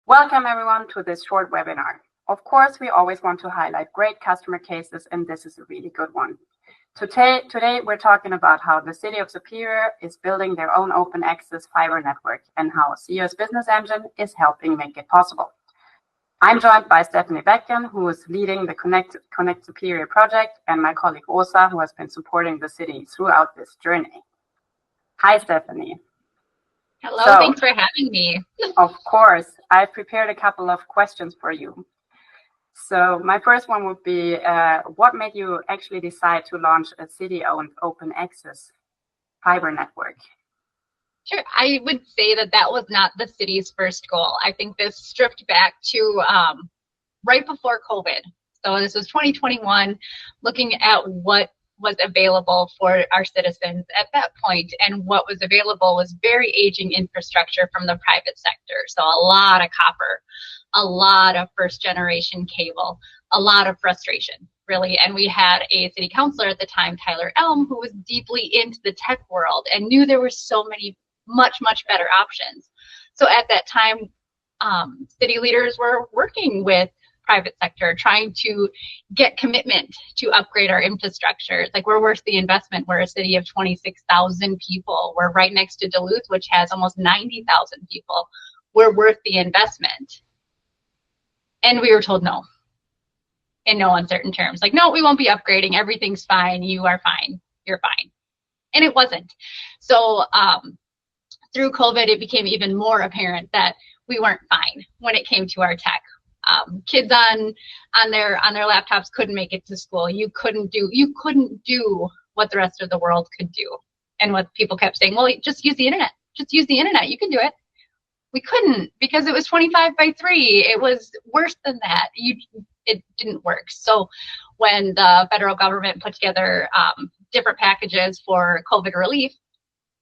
Welcome everyone to this short webinar. Of course, we always want to highlight great customer cases, and this is a really good one. Today we're talking about how the City of Superior is building their own open access fiber network and how COS Business Engine is helping make it possible. I'm joined by Stephanie Becken, who is leading the Connect Superior project, and my colleague Åsa, who has been supporting the city throughout this journey. Hi, Stephanie. Hello, thanks for having me. Of course, I've prepared a couple of questions for you. So my first one would be, what made you actually decide to launch a city-owned open access fiber network? Sure, I would say that was not the city's first goal. I think this stripped back to right before COVID. So this was 2021, looking at what was available for our citizens at that point, and what was available was very aging infrastructure from the private sector. So a lot of copper, a lot of first generation cable, a lot of frustration, really. And we had a city councilor at the time, Tyler Elm, who was deeply into the tech world and knew there were so many much better options. So at that time, city leaders were working with private sector, trying to get commitment to upgrade our infrastructure. It's like, we're worth the investment. We're a city of 26,000 people. We're right next to Duluth, which has almost 90,000 people. We're worth the investment. And we were told no, in no uncertain terms. Like, no, we won't be upgrading. Everything's fine. You are fine. You're fine. And it wasn't. So through COVID, it became even more apparent that we weren't fine when it came to our tech. Kids on their laptops couldn't make it to school. You couldn't do what the rest of the world could do. And what people kept saying, well, just use the internet. Just use the internet. You can do it. We couldn't, because it was 25 by 3. It was worse than that. It didn't work. So when the federal government put together different packages for COVID relief,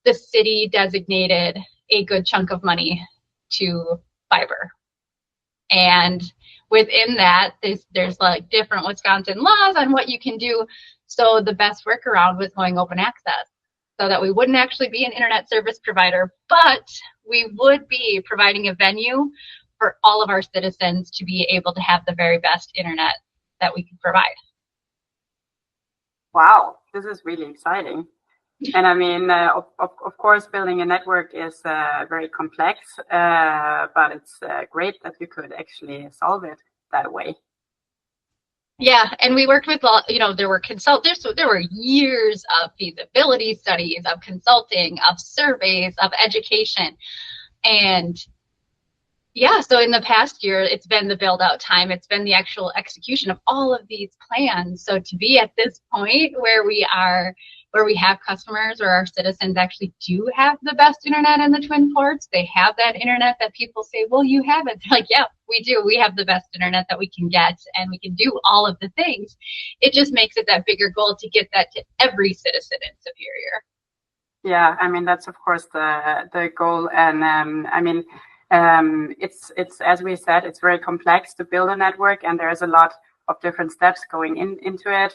the city designated a good chunk of money to fiber. And within that, there's like different Wisconsin laws on what you can do. So the best workaround was going open access, so that we wouldn't actually be an internet service provider, but we would be providing a venue for all of our citizens to be able to have the very best internet that we could provide. Wow, this is really exciting. And I mean, of course, building a network is very complex, but it's great that you could actually solve it that way. Yeah, and we worked with, there were consultants, so there were years of feasibility studies, of consulting, of surveys, of education. And yeah, so in the past year, it's been the build out time. It's been the actual execution of all of these plans. So to be at this point where we have customers, or our citizens actually do have the best internet in the Twin Ports, they have that internet that people say, well, you have it. They're like, yeah, we do. We have the best internet that we can get, and we can do all of the things. It just makes it that bigger goal to get that to every citizen in Superior. Yeah, I mean, that's of course the goal. And I mean, it's as we said, it's very complex to build a network, and there's a lot of different steps going into it,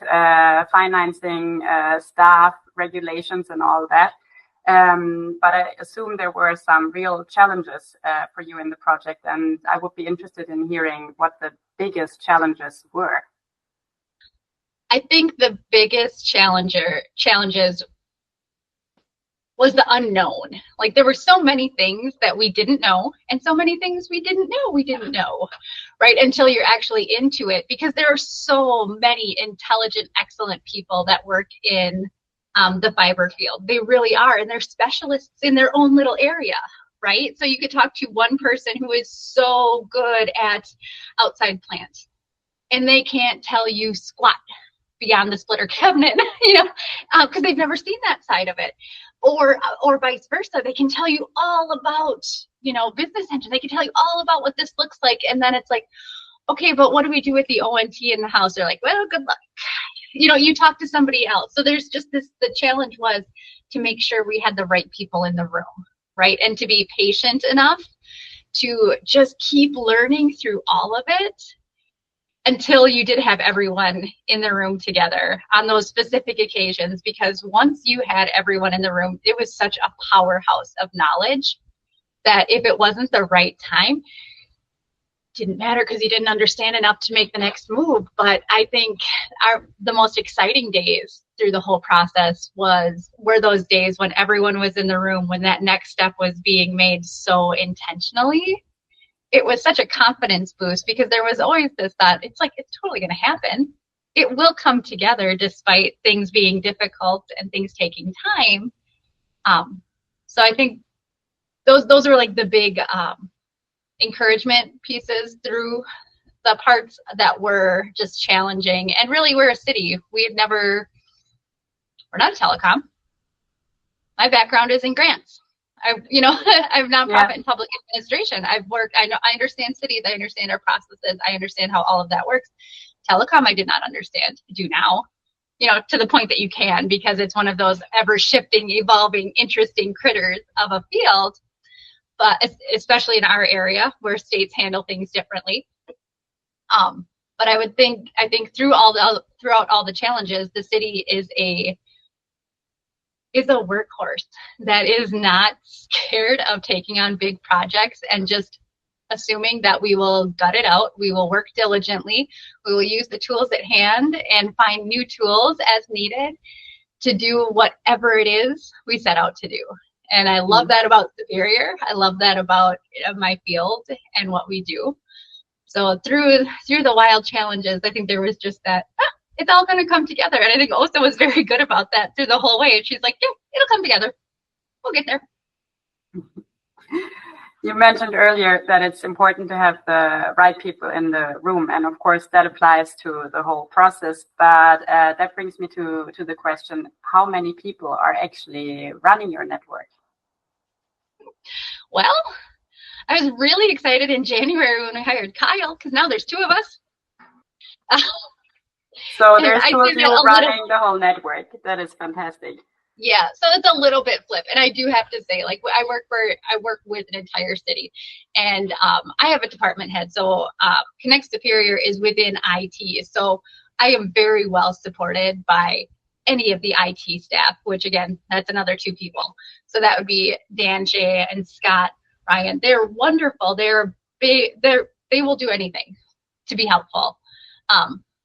financing, staff, regulations, and all that. But I assume there were some real challenges for you in the project, and I would be interested in hearing what the biggest challenges were. I think the biggest challenges was the unknown. Like, there were so many things that we didn't know, and so many things we didn't know, right? Until you're actually into it, because there are so many intelligent, excellent people that work in the fiber field. They really are, and they're specialists in their own little area, right? So you could talk to one person who is so good at outside plant, and they can't tell you squat beyond the splitter cabinet, because they've never seen that side of it. Or vice versa. They can tell you all about, Business Engine. They can tell you all about what this looks like. And then it's like, okay, but what do we do with the ONT in the house? They're like, well, good luck. You talk to somebody else. So there's just the challenge was to make sure we had the right people in the room, right? And to be patient enough to just keep learning through all of it until you did have everyone in the room together on those specific occasions. Because once you had everyone in the room, it was such a powerhouse of knowledge that if it wasn't the right time, didn't matter because he didn't understand enough to make the next move. But I think the most exciting days through the whole process were those days when everyone was in the room, when that next step was being made so intentionally. It was such a confidence boost because there was always this thought, it's totally going to happen. It will come together despite things being difficult and things taking time. So I think those are like the big encouragement pieces through the parts that were just challenging. And really, we're a city. We're not a telecom. My background is in grants. I'm nonprofit and public administration. I understand cities. I understand our processes. I understand how all of that works. Telecom, I did not understand. I do now, to the point that you can, because it's one of those ever shifting, evolving, interesting critters of a field. But especially in our area where states handle things differently. But I think throughout all the challenges, the city is a workhorse that is not scared of taking on big projects and just assuming that we will gut it out. We will work diligently. We will use the tools at hand and find new tools as needed to do whatever it is we set out to do. And I love that about Superior. I love that about my field and what we do. So through the wild challenges, I think there was just that, it's all going to come together. And I think Osa was very good about that through the whole way. She's like, yeah, it'll come together. We'll get there. You mentioned earlier that it's important to have the right people in the room. And of course, that applies to the whole process. But that brings me to the question, how many people are actually running your network? Well, I was really excited in January when we hired Kyle, because now there's 2 of us. So there's 2 of you running the whole network. That is fantastic. Yeah, so it's a little bit flip. And I do have to say, like, I work with an entire city, and I have a department head. So Connect Superior is within IT. So I am very well supported by any of the IT staff, which again, that's another 2 people. So that would be Dan, Jay, and Scott, Ryan. They're wonderful. They will do anything to be helpful.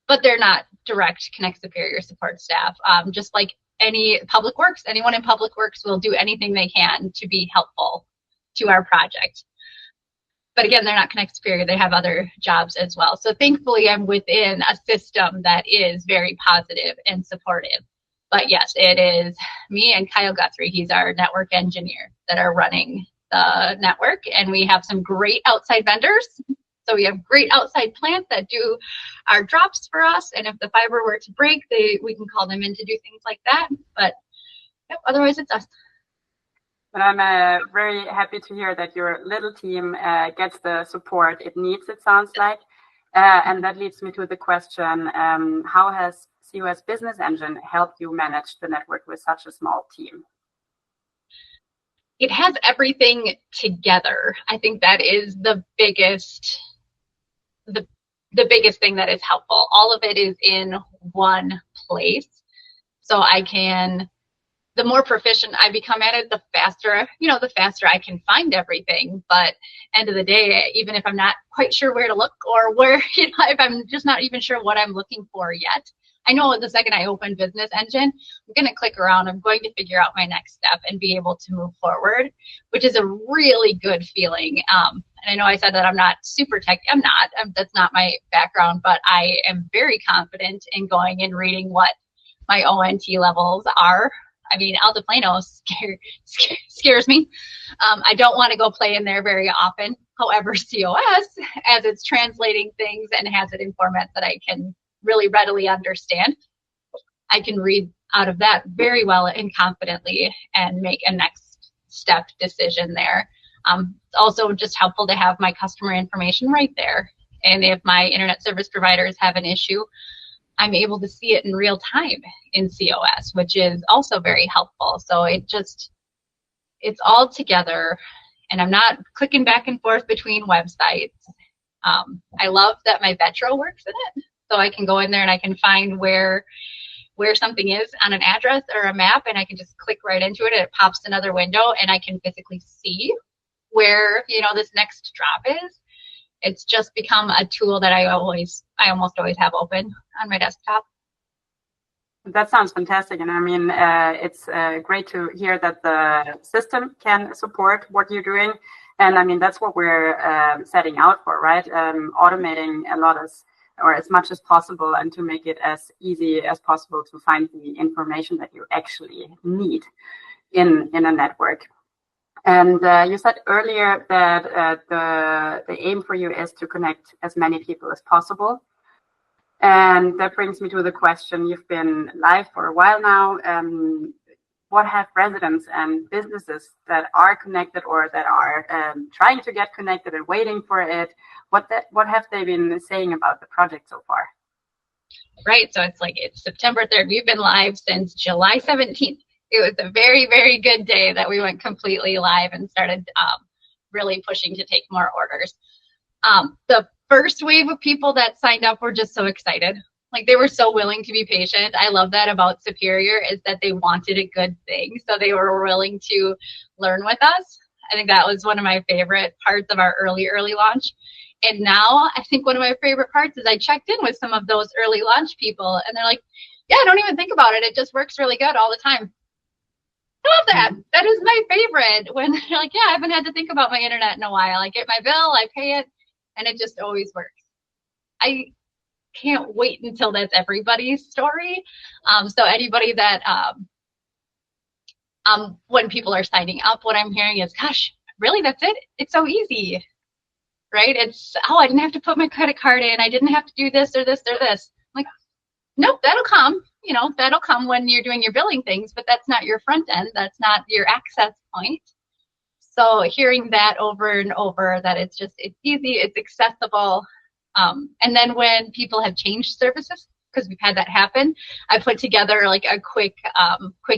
But they're not direct Connect Superior support staff. Just like anyone in public works will do anything they can to be helpful to our project. But again, they're not Connect Superior. They have other jobs as well. So thankfully, I'm within a system that is very positive and supportive. But yes, it is me and Kyle Guthrie. He's our network engineer that are running the network. And we have some great outside vendors. So we have great outside plants that do our drops for us. And if the fiber were to break, we can call them in to do things like that. But otherwise, it's us. But I'm very happy to hear that your little team gets the support it needs, it sounds like. And that leads me to the question, how has COS Business Engine helped you manage the network with such a small team? It has everything together. I think that is the biggest thing that is helpful. All of it is in one place. So the more proficient I become at it, the faster I can find everything. But end of the day, even if I'm not quite sure where to look or if I'm just not even sure what I'm looking for yet, I know the second I open Business Engine, I'm going to click around. I'm going to figure out my next step and be able to move forward, which is a really good feeling. And I know I said that I'm not super tech. I'm not. That's not my background, but I am very confident in going and reading what my ONT levels are. I mean, Altiplano scares me. I don't want to go play in there very often. However, COS, as it's translating things and has it in formats that I can really readily understand, I can read out of that very well and confidently and make a next step decision there. It's also just helpful to have my customer information right there. And if my internet service providers have an issue, I'm able to see it in real time in COS, which is also very helpful. So it's all together, and I'm not clicking back and forth between websites. I love that my Vetro works in it. So I can go in there and I can find where something is on an address or a map, and I can just click right into it and it pops another window and I can physically see where, this next drop is. It's just become a tool that I almost always have open on my desktop. That sounds fantastic. And I mean, it's great to hear that the system can support what you're doing. And I mean, that's what we're setting out for, right? Automating a lot or as much as possible, and to make it as easy as possible to find the information that you actually need in a network. And you said earlier that the aim for you is to connect as many people as possible. And that brings me to the question, you've been live for a while now. What have residents and businesses that are connected or that are trying to get connected and waiting for it, what have they been saying about the project so far? Right, so it's September 3rd. We've been live since July 17th. It was a very, very good day that we went completely live and started really pushing to take more orders. The first wave of people that signed up were just so excited. Like, they were so willing to be patient. I love that about Superior, is that they wanted a good thing. So they were willing to learn with us. I think that was one of my favorite parts of our early launch. And now I think one of my favorite parts is I checked in with some of those early launch people, and they're like, yeah, I don't even think about it. It just works really good all the time. I love that. That is my favorite, when they're like, yeah, I haven't had to think about my internet in a while. I get my bill, I pay it, and it just always works. I can't wait until that's everybody's story. So anybody that, when people are signing up, what I'm hearing is, gosh, really, that's it? It's so easy, right? It's, oh, I didn't have to put my credit card in. I didn't have to do this or this or this. I'm like, nope, that'll come. You know, that'll come when you're doing your billing things, but that's not your front end. That's not your access point. So hearing that over and over, that it's easy, it's accessible. And then when people have changed services, because we've had that happen, I put together like a quick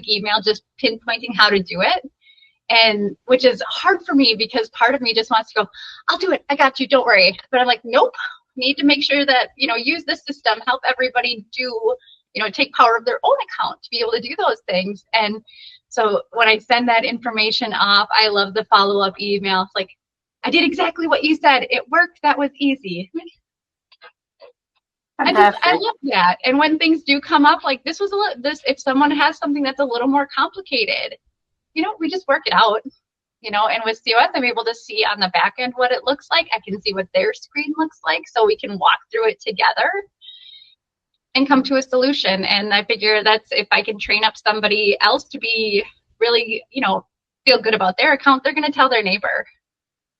email just pinpointing how to do it. And which is hard for me, because part of me just wants to go, I'll do it, I got you, don't worry. But I'm like, nope, need to make sure that, use the system, help everybody do, take power of their own account to be able to do those things. And so when I send that information off, I love the follow-up email. It's like, I did exactly what you said. It worked. That was easy. I love that. And when things do come up, like this, if someone has something that's a little more complicated, we just work it out, and with COS, I'm able to see on the back end what it looks like. I can see what their screen looks like, so we can walk through it together and come to a solution. And I figure that's, if I can train up somebody else to be really, feel good about their account, they're going to tell their neighbor,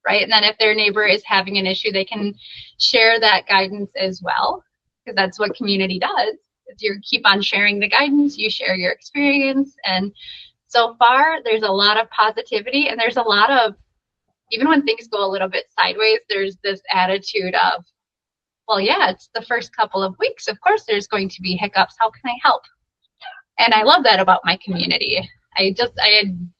right? And then if their neighbor is having an issue, they can share that guidance as well, because that's what community does. Is you keep on sharing the guidance, you share your experience. And so far, there's a lot of positivity, and there's a lot of, even when things go a little bit sideways, there's this attitude of, well, yeah, it's the first couple of weeks. Of course, there's going to be hiccups. How can I help? And I love that about my community. I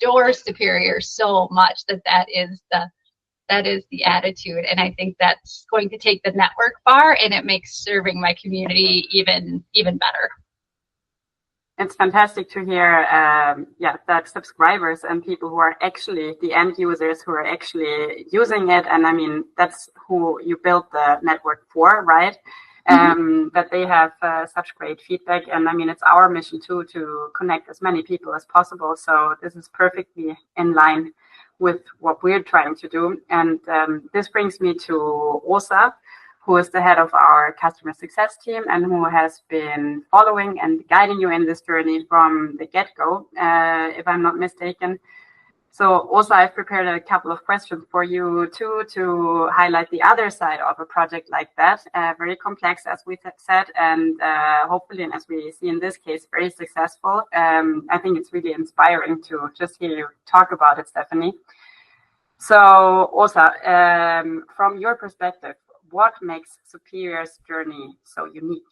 adore Superior so much that is the attitude. And I think that's going to take the network far, and it makes serving my community even better. It's fantastic to hear, that subscribers and people who are actually the end users who are actually using it. And I mean, that's who you built the network for, right? That they have such great feedback. And I mean, it's our mission too, to connect as many people as possible. So this is perfectly in line with what we're trying to do. And this brings me to Åsa, who is the head of our customer success team and who has been following and guiding you in this journey from the get-go, if I'm not mistaken. So also, I've prepared a couple of questions for you too, to highlight the other side of a project like that. Very complex, as we said, and hopefully, and as we see in this case, very successful. I think it's really inspiring to just hear you talk about it, Stephanie. So Åsa, from your perspective, what makes Superior's journey so unique?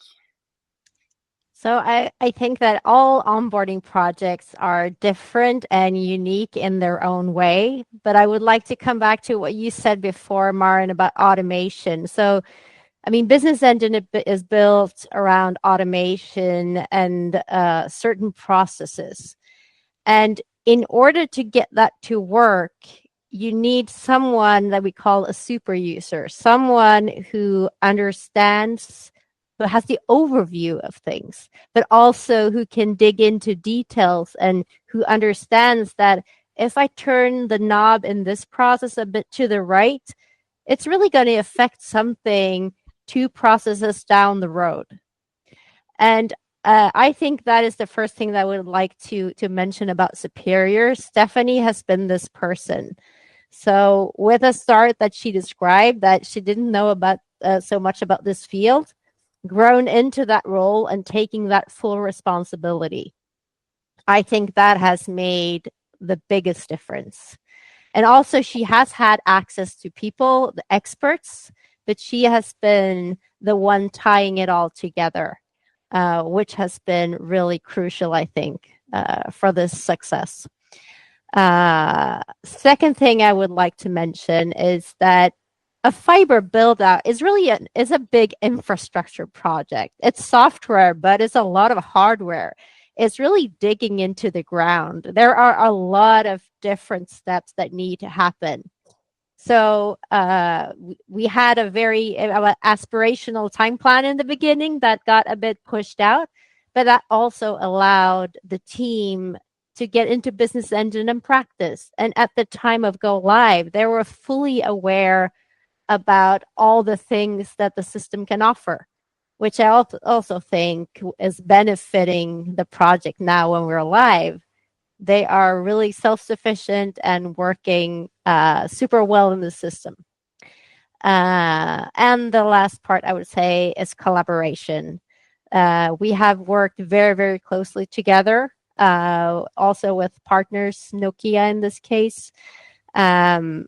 So I think that all onboarding projects are different and unique in their own way. But I would like to come back to what you said before, Maren, about automation. So, I mean, Business Engine is built around automation and certain processes. And in order to get that to work, you need someone that we call a super user, someone who understands, who has the overview of things, but also who can dig into details and who understands that if I turn the knob in this process a bit to the right, it's really going to affect something 2 processes down the road. And I think that is the first thing that I would like to mention about Superior. Stephanie has been this person. So with a start that she described, that she didn't know about so much about this field, grown into that role and taking that full responsibility. I think that has made the biggest difference. And also she has had access to people, the experts, but she has been the one tying it all together, which has been really crucial, I think, for this success. Second thing I would like to mention is that a fiber build out is really a big infrastructure project. It's software, but it's a lot of hardware. It's really digging into the ground. There are a lot of different steps that need to happen. So we had a very aspirational time plan in the beginning that got a bit pushed out, but that also allowed the team to get into Business Engine and practice. And at the time of go live, they were fully aware about all the things that the system can offer, which I also think is benefiting the project now when we're live. They are really self-sufficient and working super well in the system. And the last part I would say is collaboration. We have worked very, very closely together, also with partners, Nokia in this case. And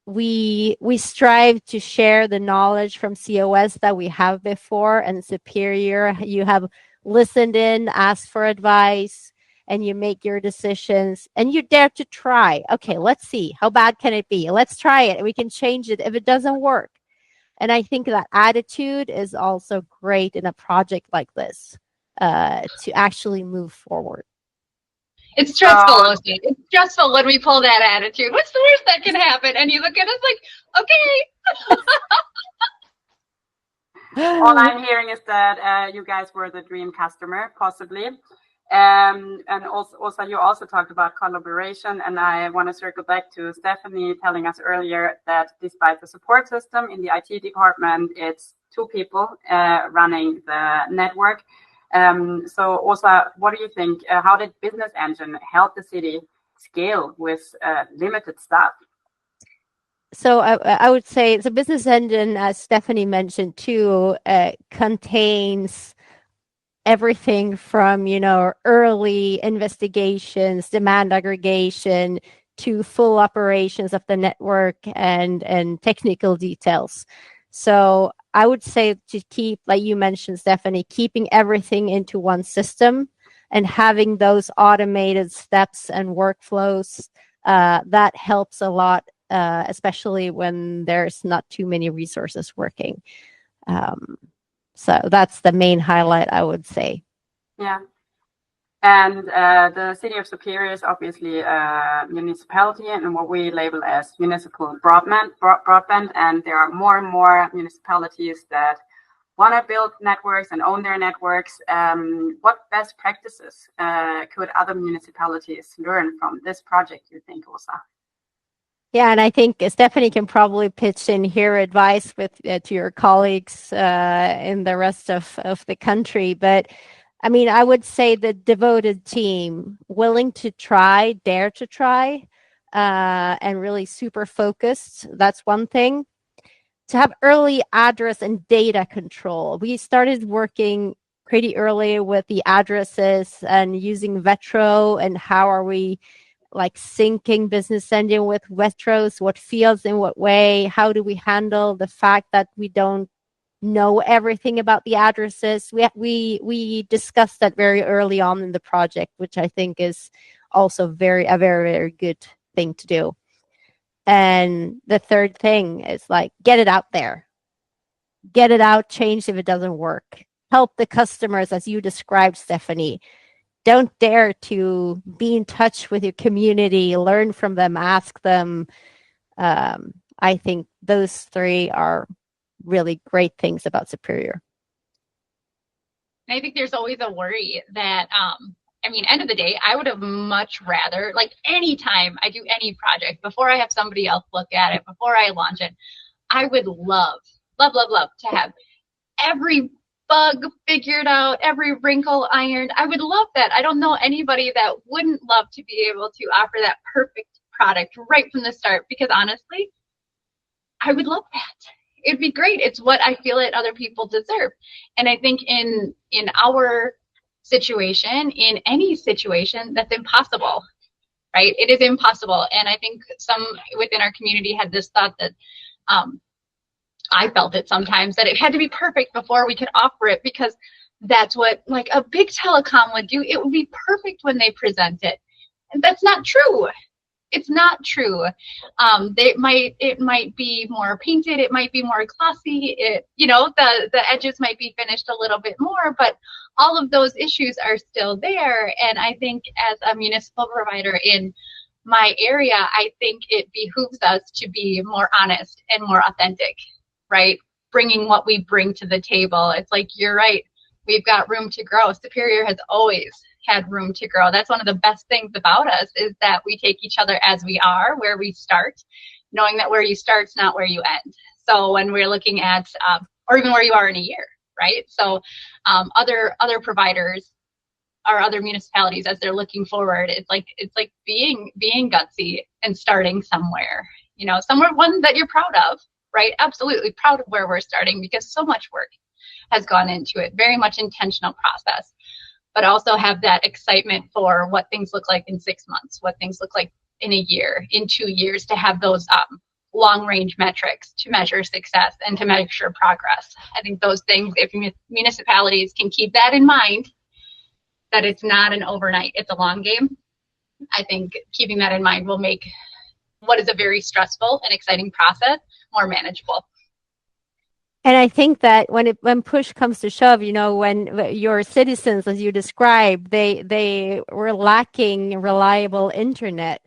we strive to share the knowledge from COS that we have before, and Superior. You have listened in, asked for advice, and you make your decisions, and you dare to try. Okay, let's see. How bad can it be? Let's try it. We can change it if it doesn't work. And I think that attitude is also great in a project like this, to actually move forward. It's stressful, Lucy. It's stressful when we pull that attitude. What's the worst that can happen? And you look at us like, okay. All I'm hearing is that you guys were the dream customer, possibly. And also, you also talked about collaboration, and I want to circle back to Stephanie telling us earlier that despite the support system in the IT department, it's 2 people running the network. So also, what do you think? How did Business Engine help the city scale with limited staff? So I would say the Business Engine, as Stephanie mentioned too, contains everything from, early investigations, demand aggregation, to full operations of the network and technical details. So I would say to keep, like you mentioned, Stephanie, keeping everything into one system and having those automated steps and workflows, that helps a lot, especially when there's not too many resources working. So that's the main highlight, I would say. Yeah. And the city of Superior is obviously a municipality and what we label as municipal broadband. And there are more and more municipalities that want to build networks and own their networks. What best practices could other municipalities learn from this project, you think, Åsa? Yeah, and I think Stephanie can probably pitch in here advice with to your colleagues in the rest of the country. But I mean, I would say the devoted team, willing to try, dare to try, and really super focused. That's one thing. To have early address and data control. We started working pretty early with the addresses and using Vetro, and how are we like syncing Business Engine with Vetros, what fields in what way, how do we handle the fact that we don't know everything about the addresses. We discussed that very early on in the project, which I think is also a very, very good thing to do. And the third thing is like, get it out there. Get it out, change if it doesn't work. Help the customers, as you described, Stephanie. don't dare to be in touch with your community, learn from them, ask them. I think those three are really great things about Superior. I think there's always a worry that, I mean, end of the day, I would have much rather, like anytime I do any project, before I have somebody else look at it, before I launch it, I would love to have every bug figured out, every wrinkle ironed. I would love that. I don't know anybody that wouldn't love to be able to offer that perfect product right from the start, because honestly, I would love that. It'd be great. It's what I feel that other people deserve. And I think in our situation, in any situation, that's impossible, right? It is impossible. And I think some within our community had this thought that I felt it sometimes, that it had to be perfect before we could offer it, because that's what like a big telecom would do. It would be perfect when they present it. And that's not true. It's not true. It might be more painted. It might be more glossy. The edges might be finished a little bit more, but all of those issues are still there. And I think as a municipal provider in my area, I think it behooves us to be more honest and more authentic, right? Bringing what we bring to the table. It's like, you're right. We've got room to grow. Superior has always had room to grow. That's one of the best things about us, is that we take each other as we are, where we start, knowing that where you start is not where you end. So when we're looking at, or even where you are in a year, right? So other providers or other municipalities, as they're looking forward, it's like being gutsy and starting somewhere, somewhere one that you're proud of, right? Absolutely proud of where we're starting, because so much work has gone into it, very much intentional process, but also have that excitement for what things look like in 6 months, what things look like in a year, in 2 years, to have those long range metrics to measure success and to measure progress. I think those things, if municipalities can keep that in mind, that it's not an overnight, it's a long game, I think keeping that in mind will make what is a very stressful and exciting process more manageable. And I think that when push comes to shove, when your citizens, as you described, they were lacking reliable internet,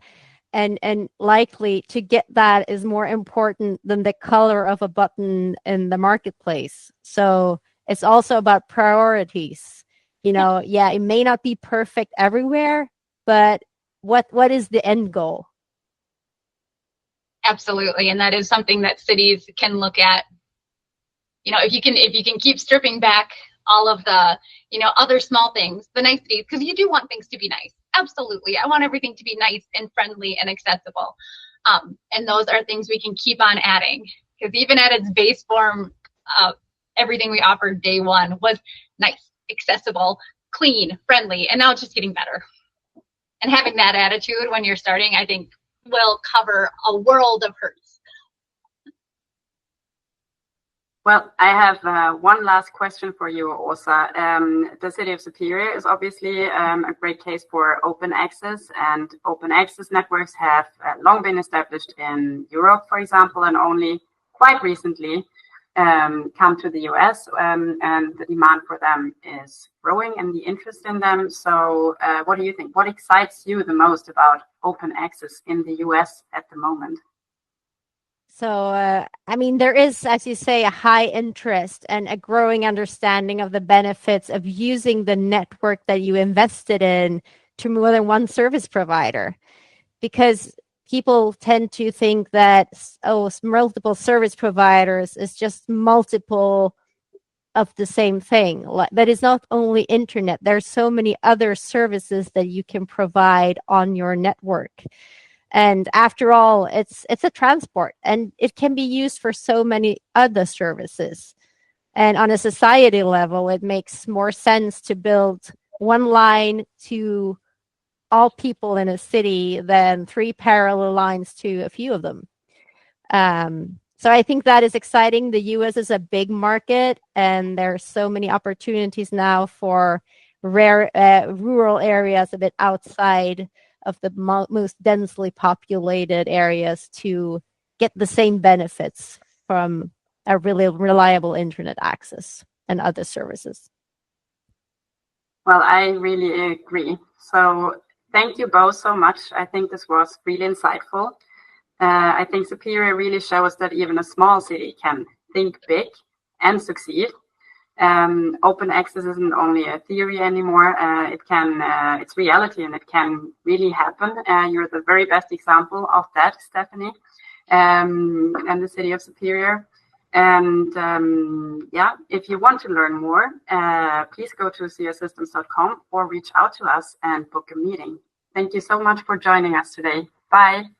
and likely to get that is more important than the color of a button in the marketplace. So it's also about priorities. Yeah, it may not be perfect everywhere, but what is the end goal? Absolutely. And that is something that cities can look at. If you can keep stripping back all of the, other small things, the niceties, because you do want things to be nice. Absolutely. I want everything to be nice and friendly and accessible. And those are things we can keep on adding, because even at its base form, everything we offered day one was nice, accessible, clean, friendly, and now it's just getting better. And having that attitude when you're starting, I think, will cover a world of hurts. Well, I have one last question for you, Åsa. The City of Superior is obviously a great case for open access, and open access networks have long been established in Europe, for example, and only quite recently come to the US, and the demand for them is growing and the interest in them. So what do you think? What excites you the most about open access in the US at the moment? So, there is, as you say, a high interest and a growing understanding of the benefits of using the network that you invested in to more than one service provider, because people tend to think that, multiple service providers is just multiple of the same thing. That is not only internet. There's so many other services that you can provide on your network. And after all, it's a transport, and it can be used for so many other services. And on a society level, it makes more sense to build one line to all people in a city than 3 parallel lines to a few of them. So I think that is exciting. The US is a big market, and there are so many opportunities now for rural areas a bit outside of the most densely populated areas to get the same benefits from a really reliable internet access and other services. Well, I really agree. So thank you both so much. I think this was really insightful. I think Superior really shows that even a small city can think big and succeed. Open access isn't only a theory anymore. It's reality, and it can really happen. You're the very best example of that, Stephanie, and the city of Superior. And yeah, if you want to learn more, please go to cosystems.com or reach out to us and book a meeting. Thank you so much for joining us today. Bye.